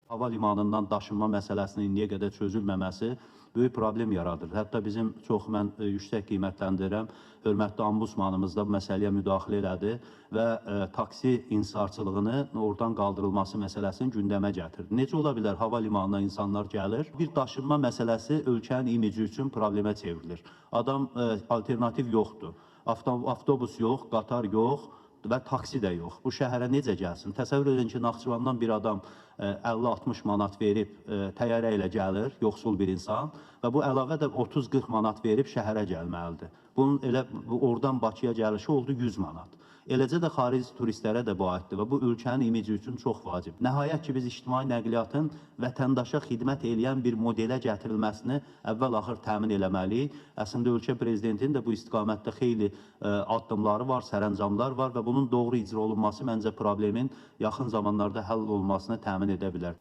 Hava limanından daşınma məsələsinin indiyə qədər çözülməməsi böyük problem yaradır. Hətta bizim mən yüksək qiymətləndirirəm, hörmətli ombudsmanımız da bu məsələyə müdaxilə elədi və taksi inhisarçılığını oradan qaldırılması məsələsini gündəmə gətirdi. Necə ola bilər hava limanına insanlar gəlir, bir daşınma məsələsi ölkənin imici üçün problemə çevrilir. Alternativ yoxdur. Avtobus yox, qatar yox və taksi də yox. Bu şəhərə necə gəlsin? Təsəvvür edin ki, Naxçıvandan bir adam 50-60 manat verib təyyarə ilə gəlir, yoxsul bir insan və bu əlavə də 30-40 manat verib şəhərə gəlməlidir. Bunun oradan Bakıya gəlişi oldu 100 manat. Eləcə də xarici turistlərə də bu aiddir və bu ölkənin imici üçün çox vacib. Nəhayət ki, biz ictimai nəqliyyatın vətəndaşa xidmət edən bir modelə gətirilməsini əvvəl-axır təmin eləməliyik. Əslində ölkə prezidentinin də bu istiqamətdə xeyli addımları var, sərəncamlar var və bunun doğru icra olunması məncə problemin yaxın zamanlarda həll olunmasını təmin edə bilər.